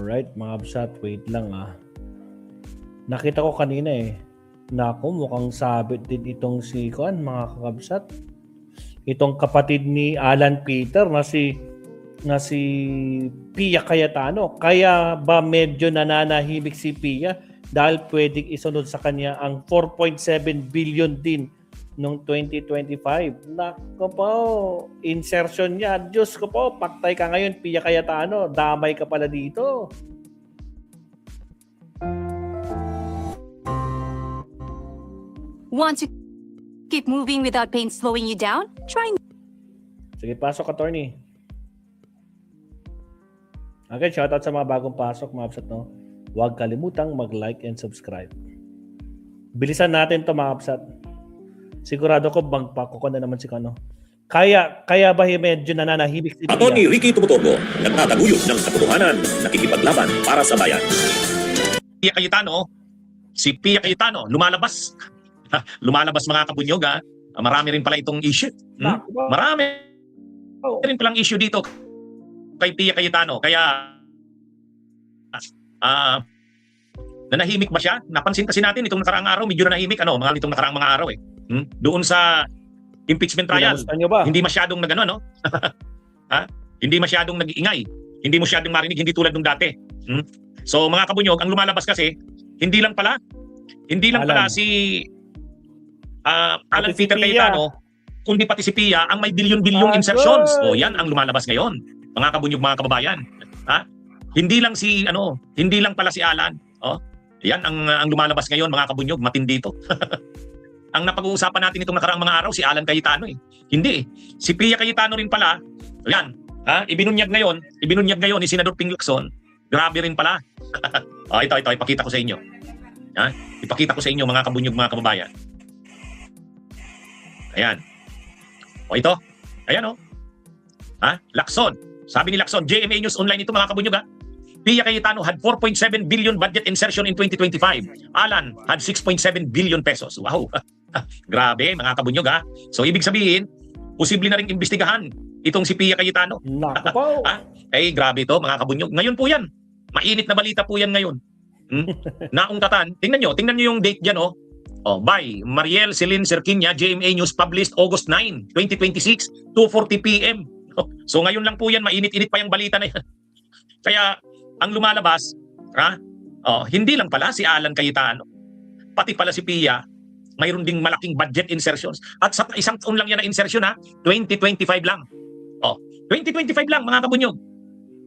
Alright, mga kabsat, wait lang Nakita ko kanina Naku, mukhang sabit din itong si Kuan, mga kakabsat. Itong kapatid ni Alan Peter na si Pia Cayetano. Kaya ba medyo nananahimik si Pia dahil pwedeng isunod sa kanya ang 4.7 billion din noong 2025. Nako po, insertion niya. Diyos ko po, paktay ka ngayon, Pia Cayetano. Damay ka pala dito. Want to keep moving without pain slowing you down? Try. Sige, pasok, attorney. Okay, shoutout sa mga bagong pasok, mga kapsat, no? Huwag kalimutang mag-like and subscribe. Bilisan natin to, mga kapsat. Sigurado ko, magpako na naman si Kano. Kaya ba medyo nananahimik si Pia? Attorney Ricky Tumutormo, nagtataguyod ng katotohanan, nakikipaglaban para sa bayan. Pia Cayetano, si Pia Cayetano, lumalabas mga kabunyog Marami rin pala itong issue. Marami rin palang issue dito kay Pia Cayetano. Kaya nanahimik ba siya? Napansin kasi natin itong nakaraang araw, medyo nanahimik mga itong nakaraang mga araw Doon sa impeachment trial, hindi masyadong nagano Hindi masyadong nag-iingay. Hindi masyadong marinig, hindi tulad nung dati. So mga kabunyog, ang lumalabas kasi hindi lang pala si Alan Peter Cayetano, kundi pati si Pia ang may bilyon-bilyong insertions. O yan ang lumalabas ngayon, mga kabunyog, mga kababayan. Hindi lang hindi lang pala si Alan. Yan ang lumalabas ngayon, mga kabunyog, matindi to. Ang napag-uusapan natin itong nakaraang mga araw si Alan Cayetano Hindi Si Pia Cayetano rin pala. Yan. Ibinunyag ngayon ni Senador Ping Lacson. Grabe rin pala. Ito, ipakita ko sa inyo. Ipakita ko sa inyo, mga kabunyog, mga kababayan. Ayan. Ito. Ayan Lacson. Sabi ni Lacson, GMA News Online ito, mga kabunyog Pia Cayetano had 4.7 billion budget insertion in 2025. Alan had 6.7 billion pesos. Wow. Grabe, mga kabunyog So ibig sabihin, posible na ring imbestigahan itong si Pia Cayetano. Naku po. Grabe ito, mga kabunyog. Ngayon po yan. Mainit na balita po yan ngayon. Naungkatan. Tingnan nyo yung date dyan by Mariel Celine Cerquinia, GMA News, published August 9, 2026, 2:40 PM. So ngayon lang po yan, mainit-init pa yung balita na yan. Kaya ang lumalabas, hindi lang pala si Alan Cayetano, pati pala si Pia, mayroon ding malaking budget insertions. At sa isang taon lang yan na insertion 2025 lang. 2025 lang, mga kabunyog.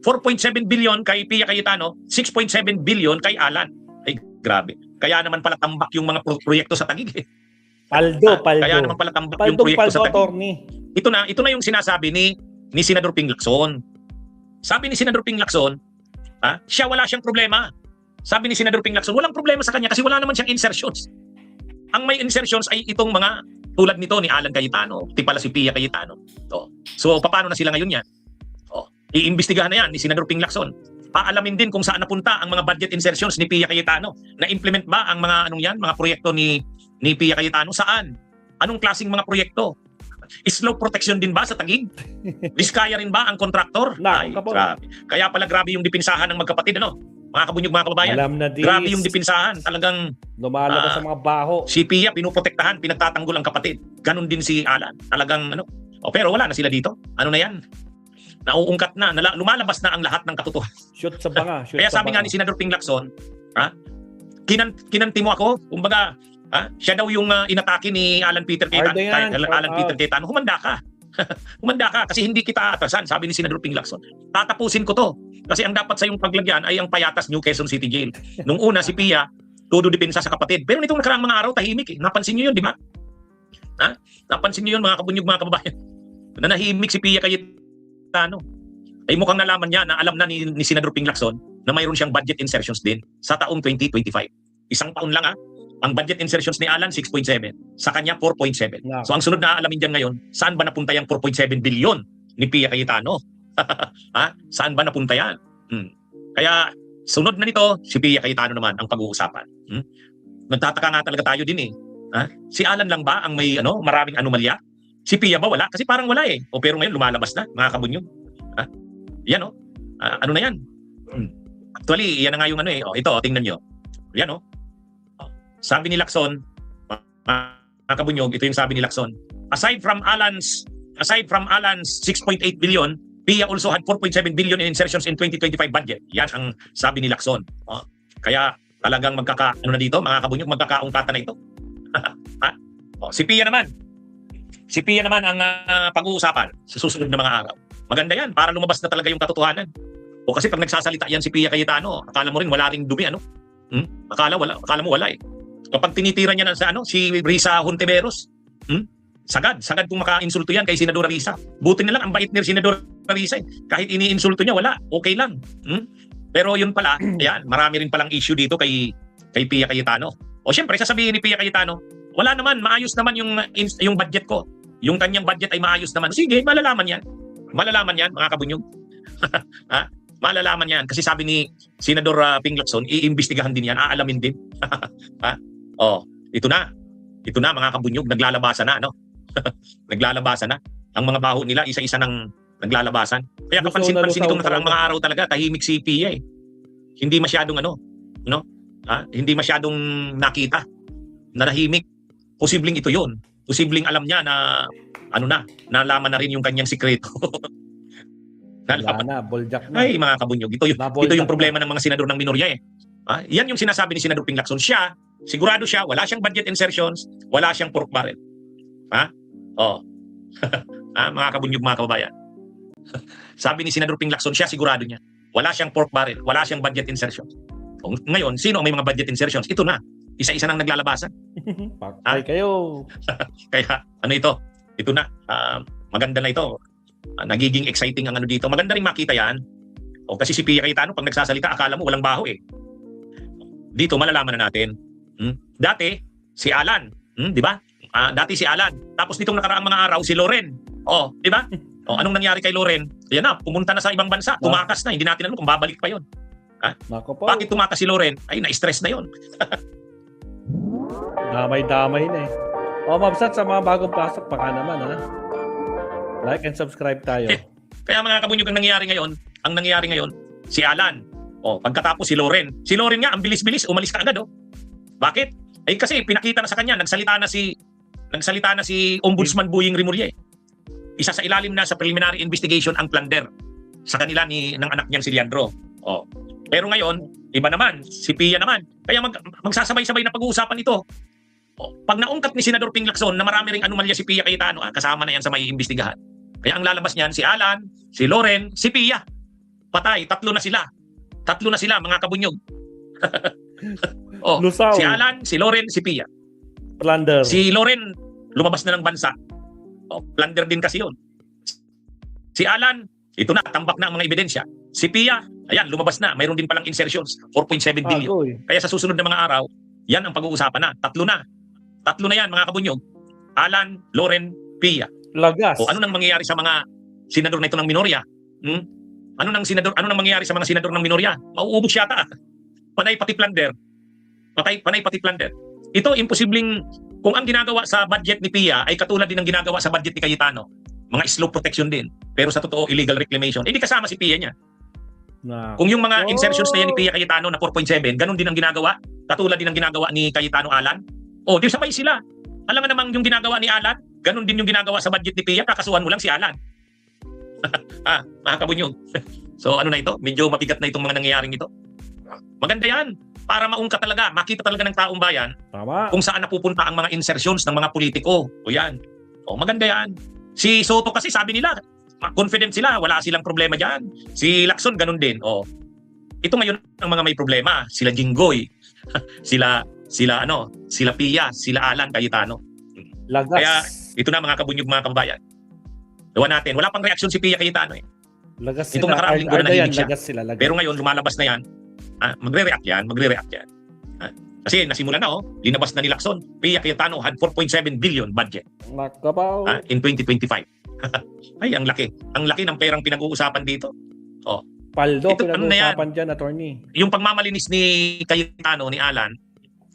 4.7 billion kay Pia Cayetano, 6.7 billion kay Alan. Ay, grabe. Kaya naman pala tambak yung mga proyekto sa Taguig. Paldo. Kaya naman pala tambak yung proyekto sa Taguig. Attorney. Ito na yung sinasabi ni Senador Ping Lacson. Sabi ni Senador Ping Lacson, siya wala siyang problema. Sabi ni Senador Ping Lacson, walang problema sa kanya kasi wala naman siyang insertions. Ang may insertions ay itong mga tulad nito ni Alan Cayetano, ti pala si Pia Cayetano. So paano na sila ngayon yan? Iimbestigahan na yan ni Senador Ping Lacson. Aalamin din kung saan napunta ang mga budget insertions ni Pia Cayetano. Na-implement ba ang mga mga proyekto ni Pia Cayetano? Saan? Anong klaseng mga proyekto? Slope protection din ba sa Taguig? Diskaya rin ba ang kontraktor? Ay, grabe. Kaya pala grabe yung dipinsahan ng magkapatid, mga kabunyog, mga kababayan. Grabe yung dipinsahan. Talagang lumalabas sa mga baho. Si Pia pinuprotektahan, pinagtatanggol ang kapatid. Ganon din si Alan. Talagang pero wala na sila dito. Ano na yan? Nauungkat na, lumalabas na ang lahat ng katotohanan. Shoot sa banga. Kaya sabi nga ni Senador Ping Lacson, kinanti mo ako, kumbaga, siya daw yung inatake ni Alan Peter Cayetano. Humanda ka. Humanda ka kasi hindi kita atrasan, sabi ni Senador Ping Lacson. Tatapusin ko to. Kasi ang dapat sa yung paglagyan ay ang Payatas New Quezon City Jail. Nung una si Pia, todo depensa sa kapatid. Pero nitong nakaraang mga araw, tahimik Napansin niyo yun, di ba? Napansin niyo yun, mga kabunyog, mga kababayan. Nanahimik si Pia Cayetano. Ay mukhang nalaman niya na alam na ni Senador Ping Lacson na mayroon siyang budget insertions din sa taong 2025. Isang taon lang ang budget insertions ni Alan 6.7, sa kanya 4.7. Yeah. So ang sunod na aalamin diyan ngayon, saan ba napunta yung 4.7 billion ni Pia Cayetano? Saan ba napunta yan? Kaya sunod na nito, si Pia Cayetano naman ang pag-uusapan. Nagtataka nga talaga tayo din Si Alan lang ba ang may maraming anomalya? Si Pia ba wala? Kasi parang wala pero ngayon lumalabas na, mga kabunyog. Yan ano na yan? Actually, yan na nga yung ano eh. Ito, tingnan nyo. Yan sabi ni Lacson, mga kabunyog, ito yung sabi ni Lacson. Aside from Alan's 6.8 billion, PIA also had 4.7 billion in insertions in 2025 budget. Yan ang sabi ni Lacson. Kaya talagang ano na dito, mga kabunyog, magkakaungkatan na ito. Si PIA naman ang pag-uusapan sa susunod na mga araw. Maganda yan, para lumabas na talaga yung katotohanan. O kasi pag nagsasalita yan si Pia Cayetano, akala mo rin wala ring dumi, Akala mo wala eh. Kapag tinitira niya si Risa Hontiveros, sagad kung maka-insulto yan kay Senadora Risa. Buti na lang ang bait ni Senadora Risa eh. Kahit ini-insulto niya, wala, okay lang. Pero yun pala, ayan, marami rin palang issue dito kay Pia Cayetano. O syempre, sasabihin ni Pia Cayetano, wala naman, maayos naman yung budget ko. Yung kanyang budget ay maayos naman. Sige, malalaman yan. Malalaman yan, mga kabunyog. Malalaman yan. Kasi sabi ni Senador Ping Lacson, iimbestigahan din yan, aalamin din. Ito na. Ito na, mga kabunyog, naglalabasan na, naglalabasan na. Ang mga baho nila, isa-isa nang naglalabasan. Kaya kapansin-pansin itong nakaraang mga araw talaga, tahimik si Pia eh. Hindi masyadong hindi masyadong nakita. Narahimik. Posibleng ito yun. Posibleng alam niya na nalaman na rin yung kanyang sikreto. Boljak na. Ay, mga kabunyog, ito yung problema ng mga senador ng minorya eh. Yan yung sinasabi ni Senador Ping Lacson. Sigurado siya, wala siyang budget insertions, wala siyang pork barrel. Mga kabunyog, mga kababayan. Sabi ni Senador Ping Lacson, sigurado niya, wala siyang pork barrel, wala siyang budget insertions. Ngayon, sino ang may mga budget insertions? Ito na. Isa-isa nang naglalabasan. Pakay kayo. Kaya, ito na. Maganda na ito. Nagiging exciting ang dito. Maganda rin makita yan. Kasi si Pia Cayetano, pag nagsasalita, akala mo walang baho eh. Dito, malalaman na natin. Dati, si Alan. Di ba? Dati si Alan. Tapos ditong nakaraang mga araw, si Loren. Di ba? Anong nangyari kay Loren? Ayan na, pumunta na sa ibang bansa. Tumakas na. Hindi natin alam kung babalik pa yon. Bakit tumakas si Loren? Ay, na-stress na yon. Damay-damay na eh. Mabsat sa mga bagong pasok, baka naman like and subscribe tayo. Kaya mga kabunyog, ang nangyayari ngayon, si Alan. Pagkatapos si Loren. Si Loren nga, ang bilis-bilis, umalis ka agad. Bakit? Kasi pinakita na sa kanya, nagsalita na si Ombudsman Boying Rimulya. Isa sa ilalim na sa preliminary investigation ang plunder sa kanila ng anak niyang si Leandro. Pero ngayon, iba naman, si Pia naman. Kaya magsasabay-sabay na pag-uusapan ito. Pag naungkat ni Senador Ping Lacson na marami ring anomalya si Pia Cayetano, kasama na yan sa may imbestigahan. Kaya ang lalabas niyan, si Alan, si Loren, si Pia. Patay, tatlo na sila, mga kabunyog. Si Alan, si Loren, si Pia. Plunder. Si Loren, lumabas na ng bansa. Plunder din kasi yun. Si Alan, ito na, tambak na ang mga ebidensya. Si Pia, ayan, lumabas na. Mayroon din palang insertions, 4.7 billion. Kaya sa susunod na mga araw, yan ang pag-uusapan na. Tatlo na yan, mga kabunyog. Alan, Loren, Pia. Lagas. Ano nang mangyayari sa mga senador na ito ng minorya? Ano nang mangyayari sa mga senador ng minorya? Mauubos yata. Panay pati plunder. Panay pati plunder. Ito, imposibleng, kung ang ginagawa sa budget ni Pia ay katulad din ng ginagawa sa budget ni Cayetano, mga slope protection din. Pero sa totoo, illegal reclamation. Hindi kasama si Pia niya. Kung yung mga insertions na yan ni Pia Cayetano na 4.7, ganun din ang ginagawa, katulad din ang ginagawa ni Cayetano Alan. Di sabay sila. Alam nga namang yung ginagawa ni Alan, ganun din yung ginagawa sa budget ni Pia, kakasuhan mo lang si Alan. Mga kabunyog. So na ito? Medyo mabigat na itong mga nangyayaring ito. Maganda yan. Para maungkat talaga, makita talaga ng taong bayan kung saan napupunta ang mga insertions ng mga politiko. Yan. Maganda yan. Si Soto kasi sabi nila, confident sila, wala silang problema dyan. Si Lacson, ganun din. Ito ngayon ang mga may problema. Sila Jinggoy, sila Pia, sila Alan Cayetano. Lagas. Kaya ito na mga kabunyog, mga kababayan. Gawa natin. Wala pang reaksyon si Pia Cayetano eh. Lagas itong sila. nakaraang linggo na nahilig siya. Lagas. Pero ngayon lumalabas na yan. Magre-react yan. Kasi nasimulan na linabas na ni Lacson. Pia Cayetano had 4.7 billion budget in 2025. Ay, ang laki. Ang laki ng perang pinag-uusapan dito. Paldo, ito, pinag-uusapan dyan, attorney. Yung pagmamalinis ni Cayetano, ni Alan,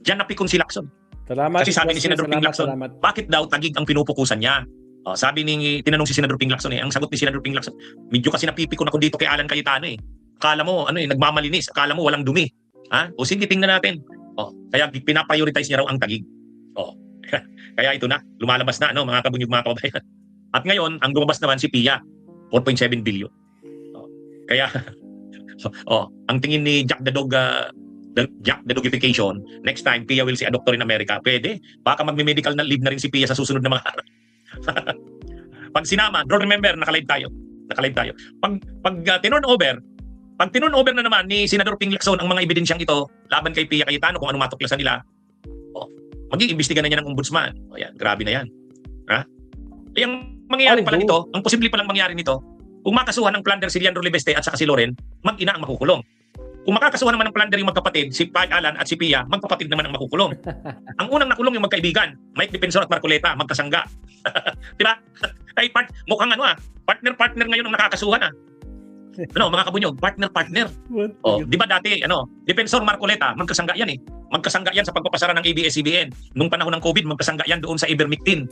dyan napikon si Lacson. Salamat. Kasi sabi ni Senador Ping Lacson, bakit daw tagig ang pinupukusan niya? Tinanong si Senador Ping Lacson ang sagot ni Senador Ping Lacson, medyo kasi napipikon ako dito kay Alan Cayetano eh. akala mo nagmamalinis, akala mo walang dumi. Ha? O sige, tingnan natin. Kaya pinaprioritize niya raw ang Taguig. Kaya ito na, lumalabas na mga kabunyog, mga kababayan. At ngayon, ang lumabas naman si PIA, 4.7 billion. Kaya ang tingin ni Jack the Dogification, next time PIA will see a doctor in America. Pwede, baka magme-medical na leave na rin si PIA sa susunod na mga araw. Pag sinama, remember, naka-live tayo. Pag tinurn over na naman ni Senador Ping Lacson ang mga ebidensyang ito laban kay Pia Cayetano, kung ano matuklasan nila, mag-iimbestiga na niya ng ombudsman. Ayan, grabe na yan. Ha? Ang mangyayari pala nito, ang posible palang mangyari nito, kung makasuhan ng plunder si Leandro Libeste at saka si Loren, mag-ina ang makukulong. Kung makakasuhan naman ng plunder yung magkapatid, si Pai Alan at si Pia, magkapatid naman ang makukulong. Ang unang nakulong yung magkaibigan, Mike Defensor at Marcoleta, magkasangga. Diba? Ay, mukhang partner ngayon ang nakakasuhan . Mga kabunyog, partner. Di ba dati, Defensor Marcoleta, magkasangga yan . Magkasangga yan sa pagpapasara ng ABS-CBN. Nung panahon ng COVID, magkasangga yan doon sa Ivermectin.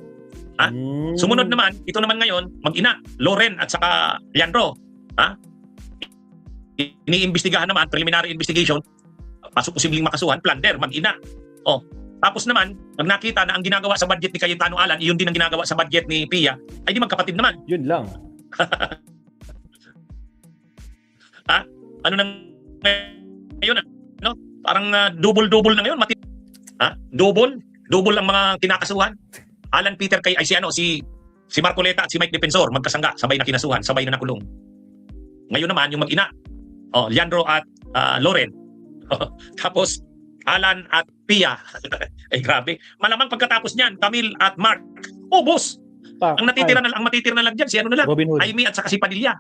Sumunod naman, ito naman ngayon, mag-ina, Loren at saka Leandro. Iniimbestigahan naman, preliminary investigation, posibleng makasuhan, plunder, mag-ina. Tapos naman, pag nakita na ang ginagawa sa budget ni Cayetano Alan, iyon din ang ginagawa sa budget ni Pia, ay di magkapatid naman. Yun lang. Ano nang ngayon? Parang double na ngayon. Double ang mga kinakasuhan. Alan Peter kay si Marcoleta at si Mike Defensor, magkasangga, sabay na kinasuhan, sabay na nakulong. Ngayon naman, yung mag-ina, Leandro at Loren. Tapos, Alan at Pia. Grabe. Malamang pagkatapos niyan, Camille at Mark. Boss! Ang matitira na lang dyan, si ano na lang, Jaime at saka si Padilla.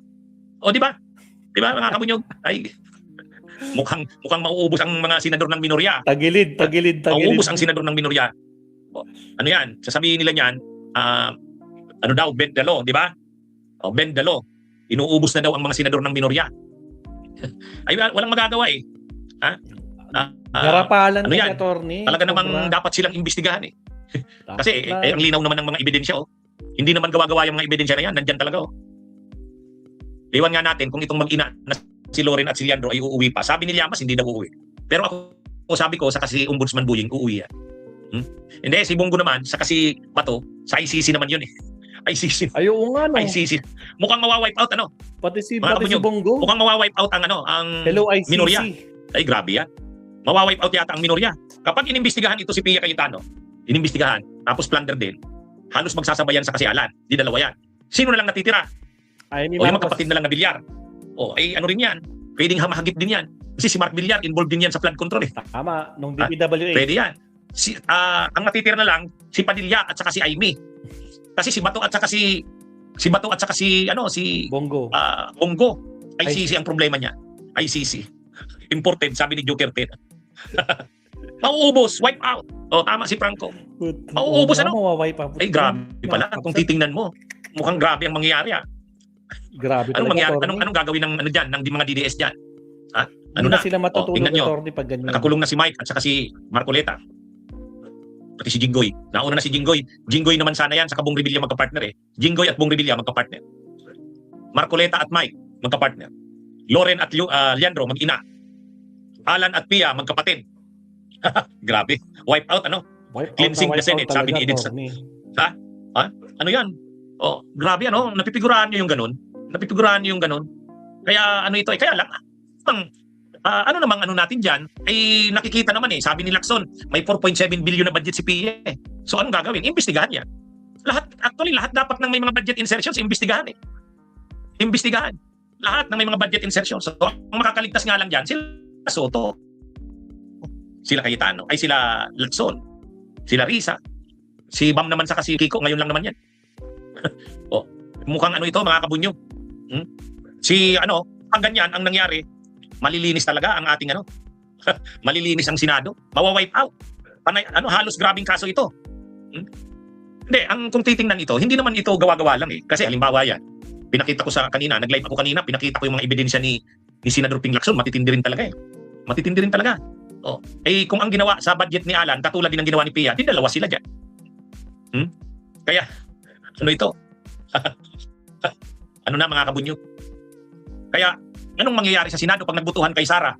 Di ba? Di ba, mga kabunyog? Ay, mukhang mauubos ang mga senador ng minorya. Tagilid. Mauubos ang senador ng minorya. Ano yan? Sasabihin nila niyan, bend the law, di ba? Bend the law. Inuubos na daw ang mga senador ng minorya. Ay, walang magagawa . Garapalan ano yan? Attorney. Talaga namang dapat silang imbestigahan . Kasi ang linaw naman ng mga ebidensya. Hindi naman gawa-gawa yung mga ebidensya na yan. Nandyan talaga. Iwan nga natin kung itong mag-ina na si Loren at si Leandro ay uuwi pa. Sabi ni Llamas, hindi daw uuwi. Pero ako sabi ko, sa kasi Ombudsman Buying, uuwi yan. Hindi, si Bongo naman, sa kasi Bato, sa ICC naman yun . ICC. Ayun nga, ICC. Mukhang mawawipe out, Pati si Kabunyog, Bongo. mukhang mawawipe out ang Hello, ICC. minorya. Ay, grabe yan. Mawawipe out yata ang minorya. Kapag inimbestigahan ito si Pia Cayetano, inimbestigahan, tapos plunder din, halos magsasabayan sa kasialan. Di dalawa yan. Sino na lang natitira? Yung magkapatid na lang na Villar. Ano rin yan? Pwedeng hamahagip din yan. Kasi si Mark Villar, involved din yan sa flood control . Tama, nung DPWH. Pwede yan. Ang natitira na lang, si Padilla at saka si Jaime. Kasi si Bato at saka si Bongo. Bongo. ICC ang problema niya. ICC. Imported, sabi ni Joker Ted. Mauubos, wipe out. Tama si Franco. Mauubos Ay, grabe pala. Kung titingnan mo, mukhang grabe ang mangyayari . Grabe anong mangyayari? Attorney. Anong gagawin ng ng mga DDS diyan? Ano na sila matutulog, tingnan nyo. Attorney, pag ganyan. Nakakulong na si Mike at saka si Marcoleta. Pati si Jinggoy. Nauna na si Jinggoy. Jinggoy naman sana yan sa Bong Revilla magka-partner . Jinggoy at Bong Revilla magka-partner. Marcoleta at Mike magka-partner. Loren at Leandro mag-ina. Alan at Pia magkapatid. Grabe. Wipe out Cleansing the Senate, sabi ni Edith. Ano yan? Grabe napipigurahan nyo yung ganun. Kaya ito kaya lang natin dyan ay nakikita naman sabi ni Lacson may 4.7 billion na budget si PIA . So anong gagawin? Imbestigahan yan. Lahat dapat ng may mga budget insertions imbestigahan . Imbestigahan. Lahat ng may mga budget insertions. So ang makakaligtas nga lang dyan sila Soto, sila Cayetano, ay sila Lacson, sila Risa, si Bam naman sa kasi Kiko, ngayon lang naman yan. Mukhang ito mga kabunyog. Ang ganyan ang nangyari, malilinis talaga ang ating malilinis ang Senado, mawawipe out. Halos grabing kaso ito. Hindi, kung titingnan ito, hindi naman ito gawa-gawa lang . Kasi halimbawa yan, pinakita ko nag-live ako kanina, pinakita ko yung mga ebidensya ni Senador Ping Lacson, matitindi rin talaga . Matitindi rin talaga. Kung ang ginawa sa budget ni Alan, katulad din ang ginawa ni Pia, di dalawa sila dyan. Kaya, ito? Mga kabunyog? Kaya, Anong mangyayari sa Senado pag nagbutuhan kay Sara?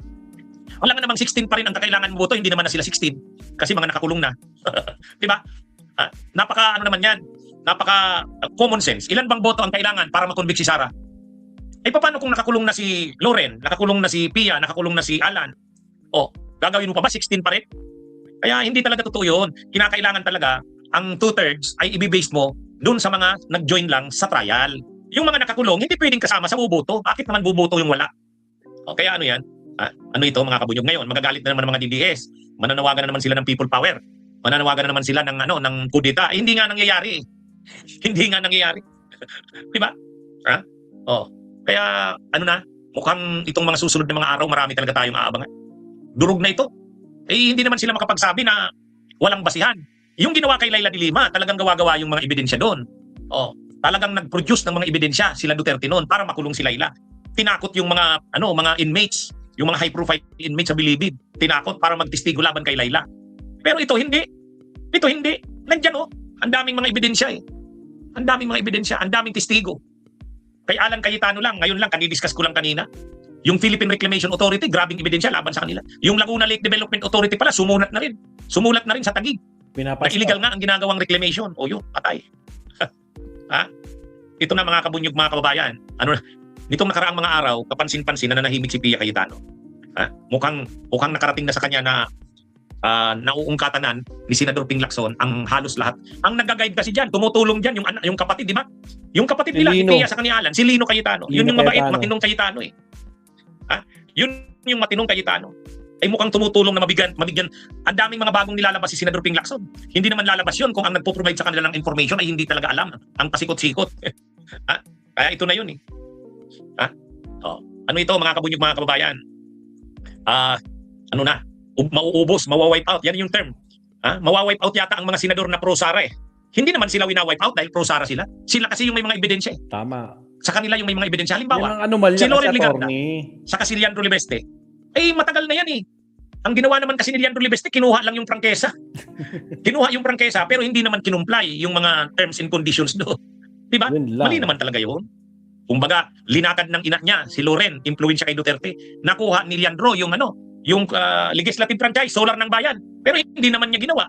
Wala nga namang 16 pa rin ang kakailangan boto, hindi naman na sila 16 kasi mga nakakulong na. 'Di ba? Napaka ano naman 'yan? Napaka common sense. Ilan bang boto ang kailangan para makonvict si Sara? Eh paano kung nakakulong na si Loren, nakakulong na si Pia, nakakulong na si Alan? O, gagawin mo pa ba 16 pa rin? Kaya hindi talaga totoo 'yun. Kinakailangan talaga ang 2/3 ay i-base mo doon sa mga nag-join lang sa trial. Yung mga nakakulong, hindi pwedeng kasama sa buboto. Bakit naman buboto yung wala? O kaya ano yan? Ano ito mga kabunyog ngayon? Magagalit na naman ang mga DDS. Mananawagan na naman sila ng people power. Mananawagan na naman sila ng kudeta. Hindi nga nangyayari. Hindi nga nangyayari. Di ba? Kaya mukhang itong mga susunod na mga araw, marami talaga tayong aabangan. Durog na ito. Hindi naman sila makapagsabi na walang basihan. Yung ginawa kay Laila de Lima, talagang gawa-gawa yung mga ebidensya doon. Talagang nag-produce ng mga ebidensya sila Duterte noon para makulong si Laila. Tinakot yung mga inmates, yung mga high-profile inmates sa Bilibid. Tinakot para magtestigo laban kay Laila. Pero ito hindi. Ito hindi. Nandiyan ang daming mga ebidensya Ang daming mga ebidensya, ang daming testigo. Kay Alan Cayetano lang, ngayon lang, kanidiscuss ko lang kanina. Yung Philippine Reclamation Authority, grabing ebidensya laban sa kanila. Yung Laguna Lake Development Authority pala, sumulat na rin. Sumulat na rin sa Taguig. Na illegal nga ang ginagawang reclamation. O yun, patay. Ito na mga kabunyog, mga kababayan. Nitong nakaraang mga araw, kapansin-pansin na nanahimik si Pia Cayetano. Mukhang nakarating na sa kanya na nauungkatanan ni Senador Ping Lacson ang halos lahat. Ang nag-guide kasi diyan, tumutulong diyan yung kapatid, di ba? Yung kapatid nila, si Pia sa ni Alan, si Lino Cayetano. Yun yung mabait, matinong Cayetano Yun yung matinong Cayetano. Ay mukhang tumutulong na mabigyan. Ang daming mga bagong nilalabas si Senador Ping Lacson. Hindi naman lalabas yun kung ang nagpo-provide sa kanila ng information ay hindi talaga alam ang pasikot-sikot. Kaya ito na yun Ano ito mga kabunyog, mga kababayan? Mauubos, mawa-wipe out. Yan yung term. Mawa-wipe out yata ang mga senador na pro-Sara Hindi naman sila wina-wipe out dahil pro-Sara sila. Sila kasi yung may mga ebidensya Tama. Sa kanila yung may mga ebidensya. Halimbawa, si Loren Ligarda, saka si Leandro Libeste. Matagal na yan Ang ginawa naman kasi ni Leandro Libeste, kinuha lang yung prangkesa. Kinuha yung prangkesa pero hindi naman kinumply yung mga terms and conditions doon. Diba? Mali naman talaga yun. Kumbaga, linakad ng ina niya, si Loren, influensya kay Duterte. Nakuha ni Leandro yung legislative franchise, solar ng bayan. Pero hindi naman niya ginawa.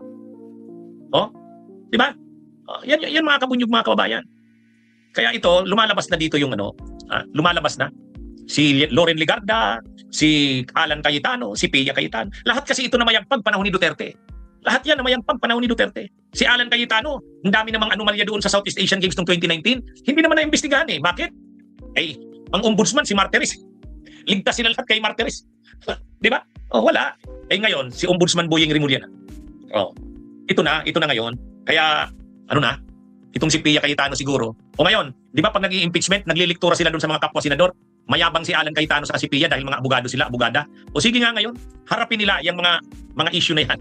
Diba? Yan mga kabunyog, mga kababayan. Kaya ito, lumalabas na dito yung lumalabas na. Si Loren Ligarda, si Alan Cayetano, si Pia Cayetano. Lahat kasi ito na mayagpag panahon ni Duterte. Lahat yan na mayagpag panahon ni Duterte. Si Alan Cayetano, ang dami namang anomalya doon sa Southeast Asian Games noong 2019. Hindi naman na-imbestigahan Bakit? Ang ombudsman si Martires. Ligtas sila lahat kay Martires. Di ba? Wala. Ngayon, si Ombudsman Boyeng Rimulya na. Ito na ngayon. Kaya, itong si Pia Cayetano siguro. Ngayon, di ba pag nag-i-impeachment, nagliliktura sila doon sa mga kapwa senador, mayabang si Alan Cayetano sa si Pia dahil mga abogado sila, abogada. Sige nga ngayon, harapin nila yung mga issue na yan.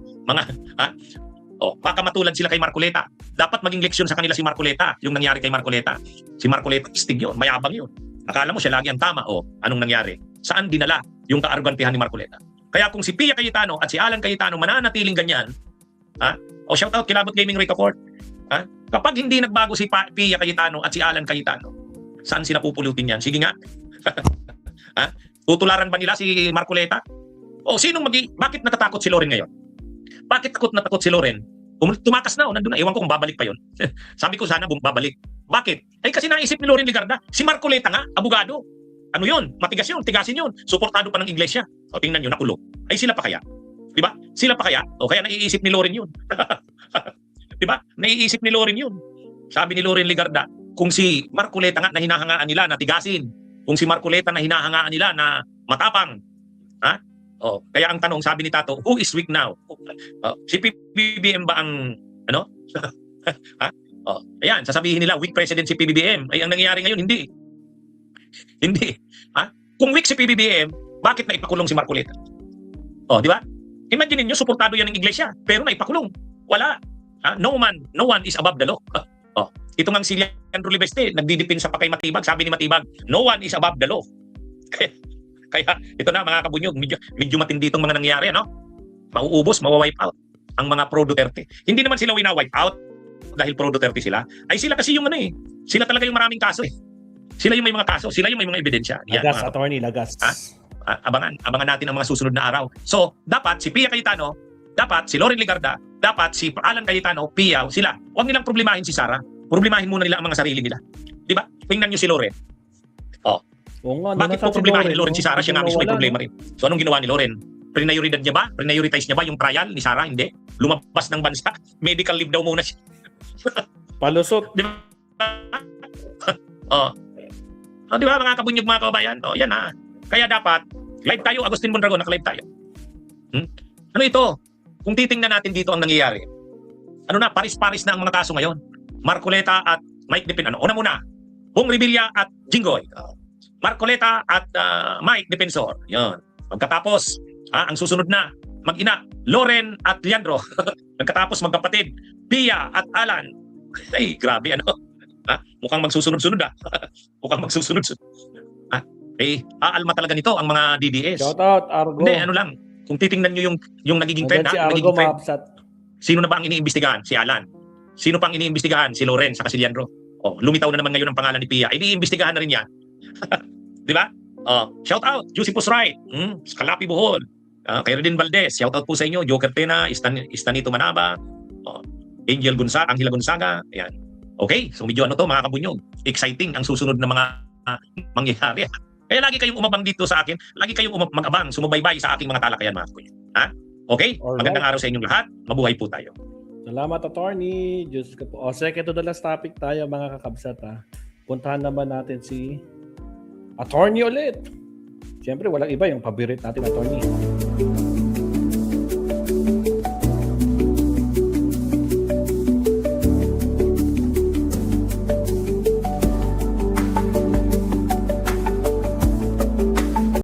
Baka matulad sila kay Marcoleta. Dapat maging leksyon sa kanila si Marcoleta, yung nangyari kay Marcoleta. Si Marcoleta, istig yun, mayabang yun. Akala mo siya lagi ang tama. Anong nangyari? Saan dinala yung kaargantihan ni Marcoleta? Kaya kung si Pia Cayetano at si Alan Cayetano mananatiling ganyan, shout out Kilabot Gaming Recaport. Kapag hindi nagbago si Pia Cayetano at si Alan Cayetano, saan sila pupulutin yan? Sige nga. Tutularan ba nila si Marcoleta? Bakit natatakot si Loren ngayon? Bakit takot na takot si Loren? Tumakas na nandun na. Ewan ko kung babalik pa yun. Sabi ko sana babalik. Bakit? Kasi naisip ni Loren Ligarda, si Marcoleta nga, abogado. Ano yun? Matigas yun, tigasin yun. Suportado pa ng iglesia. Tingnan nyo, nakulong. Sila pa kaya? Diba? Sila pa kaya? Kaya naiisip ni Loren yun. Diba? Naiisip ni Loren yun. Sabi ni Loren Ligarda, kung si Marcoleta nga na hinahangaan nila na tigasin, kung si Marcoleta na hinahangaan nila na matapang, kaya ang tanong, sabi ni Tato, who is weak now? Si PBBM ba ang ayan, sasabihin nila weak president si PBBM. Ang nangyayari ngayon hindi. Kung weak si PBBM, bakit naipakulong si Marcoleta? Di ba? Imagine niyo, suportado yan ng iglesia, pero naipakulong. Wala. No one is above the law. Ito ngang si Leandro Libeste, nagdidipinsa pa kay Matibag. Sabi ni Matibag, no one is above the law. Kaya ito na mga kabunyog, medyo matindi itong mga nangyayari, mauubos, mawa-wipe out ang mga pro-Duterte. Hindi naman sila wina-wipe out dahil pro-Duterte sila. Sila kasi yung sila talaga yung maraming kaso. Sila yung may mga kaso, sila yung may mga ebidensya. Yan, Lagas, mga attorney, lagas. Ha? Abangan natin ang mga susunod na araw. So, dapat si Pia Cayetano, dapat si Loren Legarda, dapat si Alan Cayetano, Pia, sila. Huwag nilang problemahin si Sara. Problemahin muna nila ang mga sarili nila. Di ba? Tingnan niyo si Loren. Oo nga, Bakit po problemahin ni Loren si Sara? Siya nga mismo may problema rin. So, anong ginawa ni Loren? Prioritize niya ba? Prioritize niya ba yung trial ni Sara? Hindi. Lumabas ng bansa. Medical leave daw muna siya. Palusot. Di ba? Di ba mga kabunyog, mga kababayan? Yan na. Kaya dapat, live tayo, Agustin Mondragon, naka-live tayo. Ano ito? Kung titingnan natin dito ang nangyayari, ano na, paris-paris na ang mga kaso ngayon. Marcoleta at Mike Depensor. Una muna, Bong Revilla at Jinggoy. Marcoleta at Mike Depensor. Yan. Pagkatapos, ang susunod na, mag-ina, Loren at Leandro. Pagkatapos, magkapatid, Pia at Alan. Ay, grabe, ano? Mukhang magsusunod-sunod, Mukhang magsusunod-sunod. Aalma talaga nito ang mga DDS. Shout out, Argo. Hindi, ano lang. Kung titingnan nyo yung nagiging trend, Si nagiging Argo trend. maapsat. Sino na ba ang iniimbestigahan? Si Alan. Sino pang iniimbestigahan? Si Loren, saka si Leandro. Lumitaw na naman ngayon ang pangalan ni Pia. Iniimbestigahan na rin yan. Di ba? Shout out, Josephus Wright, Scalapi Bohol, kay Redin Valdez, shout out po sa inyo, Joker Tena, Istanito Manaba, Angela Gonzaga, ayan. Okay, so medyo ano to mga kabunyog, exciting ang susunod na mga mangyayari. Kaya lagi kayong umabang dito sa akin, lagi kayong mag-abang, sumubaybay sa aking mga talakayan mga kabunyog. Okay, Alright. magandang araw sa inyong lahat, mabuhay po tayo. Salamat, attorney. Diyos ko po. Second to the last topic tayo, mga kakabsat. Puntahan naman natin si attorney ulit. Siyempre, walang iba yung paborit natin, attorney.